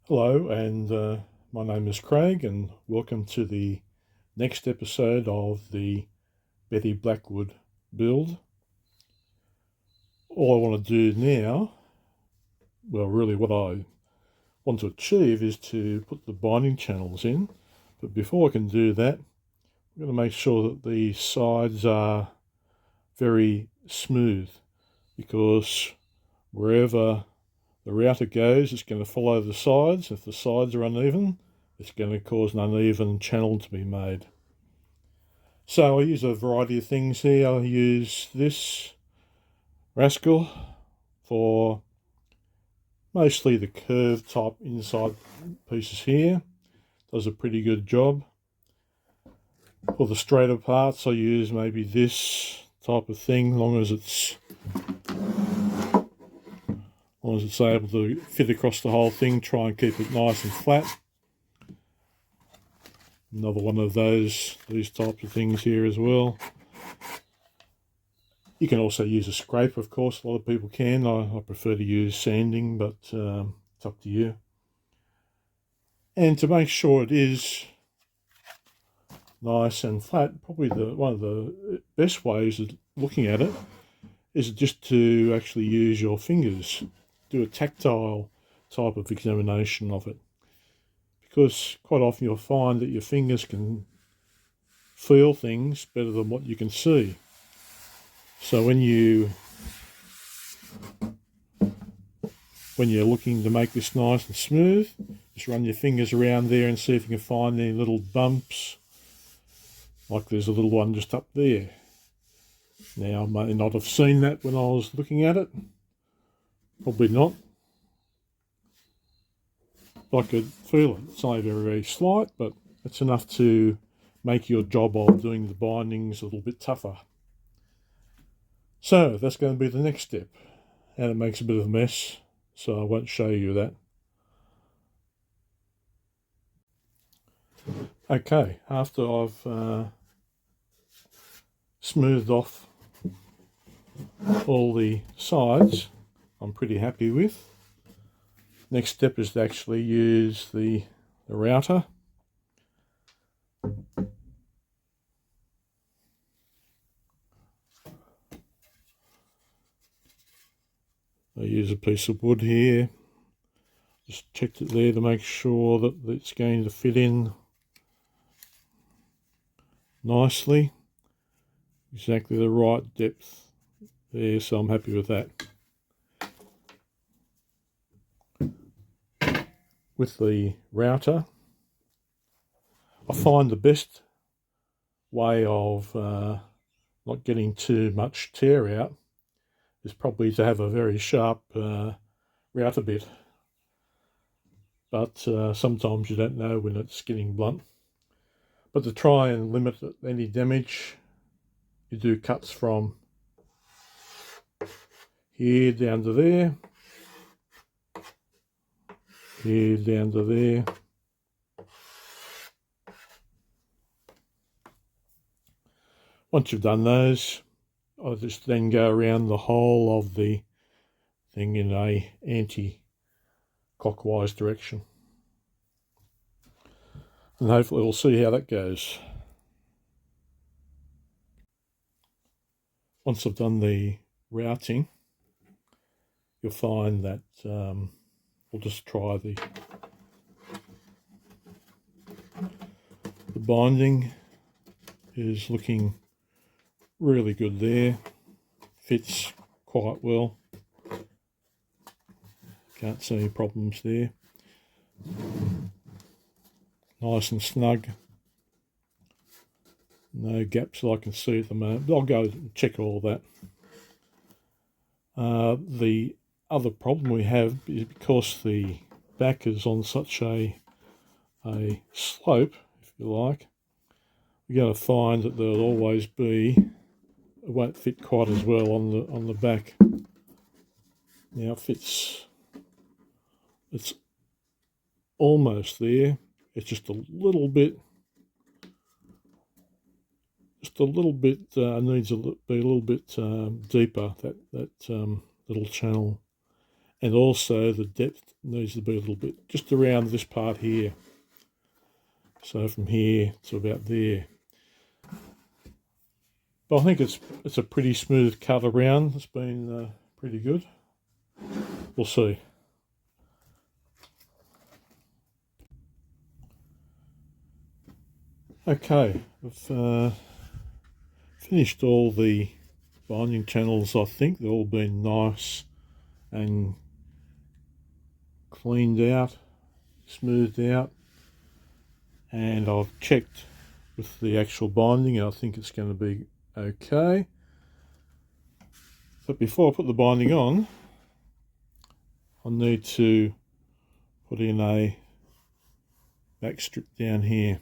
Hello, and my name is Craig, and welcome to the next episode of the Betty Blackwood build. All I want to do now, well, really what I want to achieve is to put the binding channels in, but before I can do that, I'm going to make sure that the sides are very smooth, because wherever the router goes, it's going to follow the sides. If the sides are uneven, it's going to cause an uneven channel to be made. So I use a variety of things here. I use this rascal for mostly the curved type inside pieces here. Does a pretty good job. For the straighter parts I use maybe this type of thing, as long as it's able to fit across the whole thing. Try and keep it nice and flat. Another one of these types of things here as well. You can also use a scraper, of course. A lot of people can. I prefer to use sanding, but it's up to you. And to make sure it is nice and flat, probably one of the best ways of looking at it is just to actually use your fingers. Do a tactile type of examination of it. Because quite often you'll find that your fingers can feel things better than what you can see. So when you're looking to make this nice and smooth, just run your fingers around there and see if you can find any little bumps. Like there's a little one just up there. Now I may not have seen that when I was looking at it. Probably not. I could feel it. It's only very, very slight, but it's enough to make your job of doing the bindings a little bit tougher. So that's going to be the next step. And it makes a bit of a mess, so I won't show you that. Okay, after I've smoothed off all the sides, I'm pretty happy with. Next step is to actually use the router. I use a piece of wood here. Just checked it there to make sure that it's going to fit in nicely. Exactly the right depth there, so I'm happy with that. With the router, I find the best way of not getting too much tear out is probably to have a very sharp router bit. But sometimes you don't know when it's getting blunt. But to try and limit any damage, you do cuts from here down to there, here down to there. Once you've done those, I'll just then go around the whole of the thing in a anti-clockwise direction. And hopefully we'll see how that goes. Once I've done the routing, you'll find that we'll just try the binding is looking really good there. Fits quite well. Can't see any problems there. Nice and snug. No gaps that I can see at the moment. I'll go and check all that. The other problem we have is because the back is on such a slope, if you like, we're going to find that there'll always be, it won't fit quite as well on the back. Now it fits, it's almost there. It's just a little bit needs to be a little bit deeper, that little channel. and also the depth needs to be a little bit just around this part here. So from here to about there. But I think it's a pretty smooth cut around. It's been pretty good. We'll see. Okay, I've finished all the binding channels. I think they've all been nice and cleaned out, smoothed out, and I've checked with the actual binding and I think it's going to be okay. But before I put the binding on, I need to put in a back strip down here.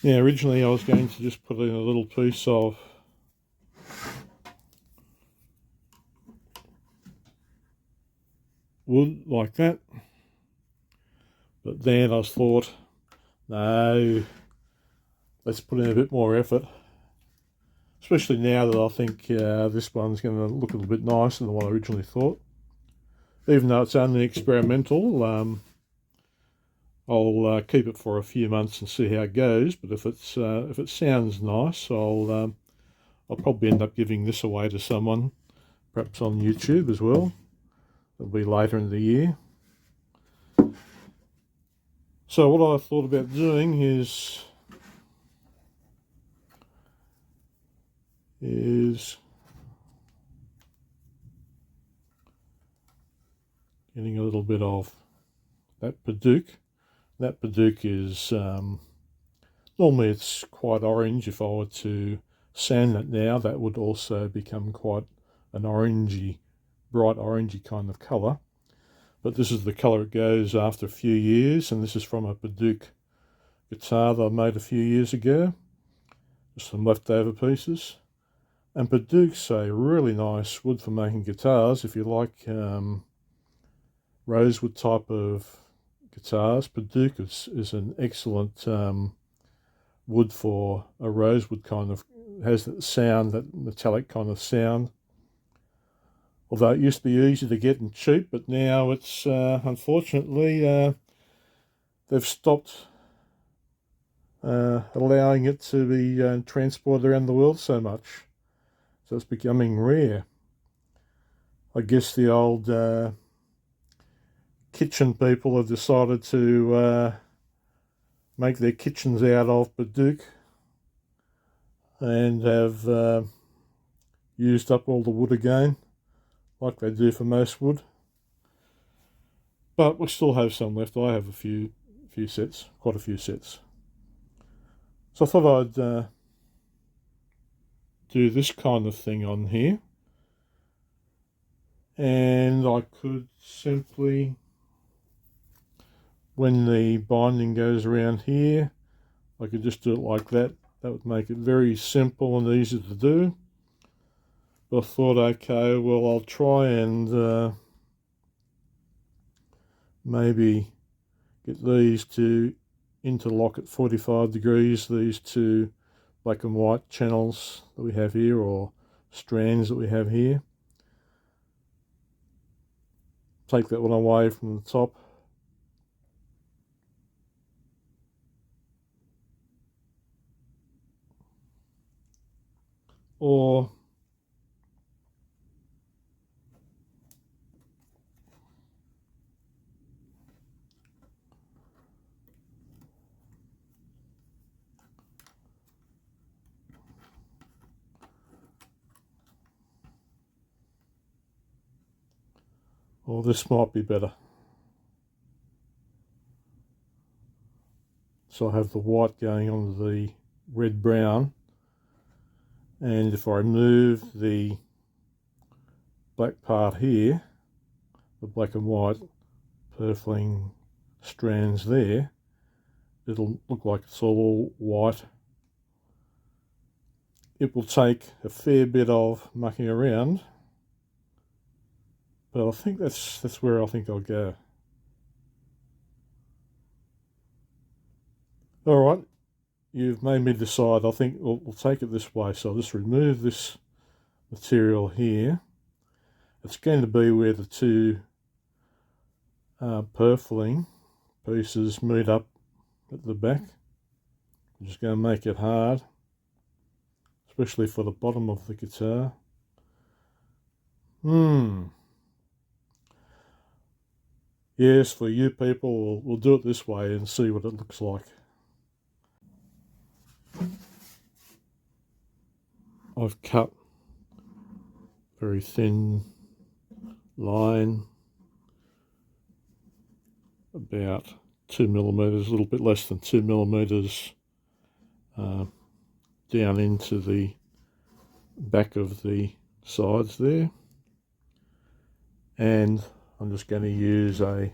Now originally I was going to just put in a little piece of wood like that, but then I thought, no, let's put in a bit more effort, especially now that I think this one's going to look a little bit nicer than what I originally thought. Even though it's only experimental, I'll keep it for a few months and see how it goes. But if it sounds nice, I'll probably end up giving this away to someone, perhaps on YouTube as well. It'll be later in the year. So what I thought about doing is getting a little bit of that Paduke. That Paduke is, normally it's quite orange. If I were to sand that now, that would also become quite an orangey, bright orangey kind of colour. But this is the colour it goes after a few years, and this is from a Paduke guitar that I made a few years ago. Just some leftover pieces. And Paduke's a really nice wood for making guitars. If you like rosewood type of guitars, Paduke is an excellent wood for a rosewood kind of, has that sound, that metallic kind of sound. Although it used to be easy to get and cheap, but now it's unfortunately they've stopped allowing it to be transported around the world so much. So it's becoming rare. I guess the old kitchen people have decided to make their kitchens out of Paduke and have used up all the wood again, like they do for most wood. But we still have some left. I have a few sets, quite a few sets. So I thought I'd do this kind of thing on here, and I could simply, when the binding goes around here, I could just do it like that. That would make it very simple and easy to do. But I thought, okay, well, I'll try and maybe get these to interlock at 45 degrees, these two black and white channels that we have here, or strands that we have here. Take that one away from the top. Or this might be better. So I have the white going on the red brown, and if I remove the black part here, the black and white purfling strands there, it'll look like it's all white. It will take a fair bit of mucking around, but I think that's where I think I'll go. All right, you've made me decide. I think we'll take it this way. So I'll just remove this material here. It's going to be where the two purfling pieces meet up at the back. I'm just going to make it hard, especially for the bottom of the guitar. Yes, for you people, we'll do it this way and see what it looks like. I've cut very thin line, about 2 millimeters, a little bit less than 2 millimeters down into the back of the sides there. And I'm just going to use a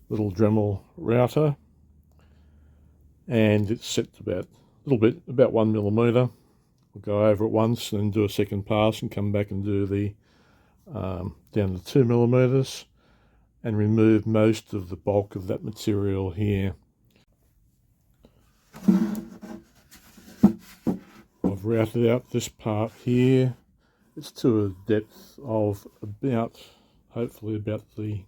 little Dremel router, and it's set to about 1 millimeter. We'll go over it once and do a second pass and come back and do the down to 2 millimeters and remove most of the bulk of that material here. I've routed out this part here. It's to a depth of about, hopefully about the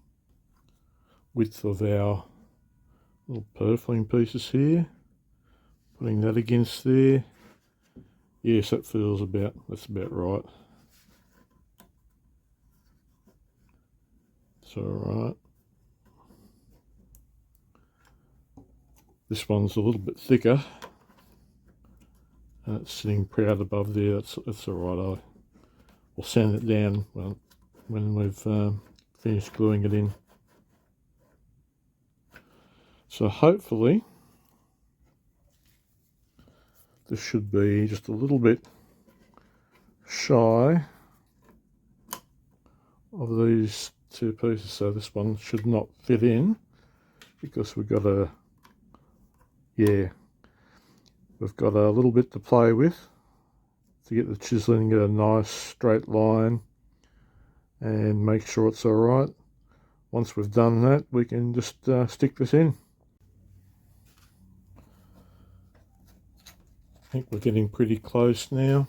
width of our little purfling pieces here. Putting that against there. Yes, that's about right. It's alright. This one's a little bit thicker. And it's sitting proud above there. That's alright. I'll sand it down when we've finished gluing it in. So hopefully this should be just a little bit shy of these two pieces, so this one should not fit in because we've got a little bit to play with to get the chiseling, get a nice straight line and make sure it's alright. Once we've done that, we can just stick this in. I think we're getting pretty close now.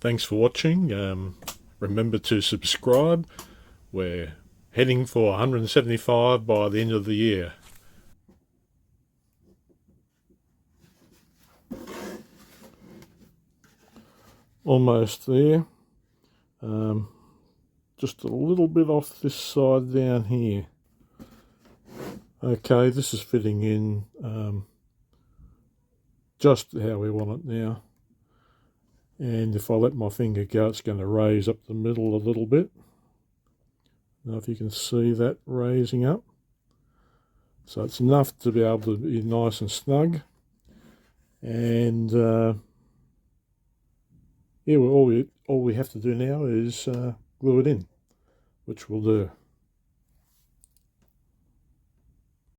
Thanks for watching. Remember to subscribe. We're heading for 175 by the end of the year. Almost there. Just a little bit off this side down here. Okay, this is fitting in just how we want it now. And if I let my finger go, it's going to raise up the middle a little bit. Now if you can see that raising up. So it's enough to be able to be nice and snug. And yeah, all we have to do now is glue it in, which we'll do.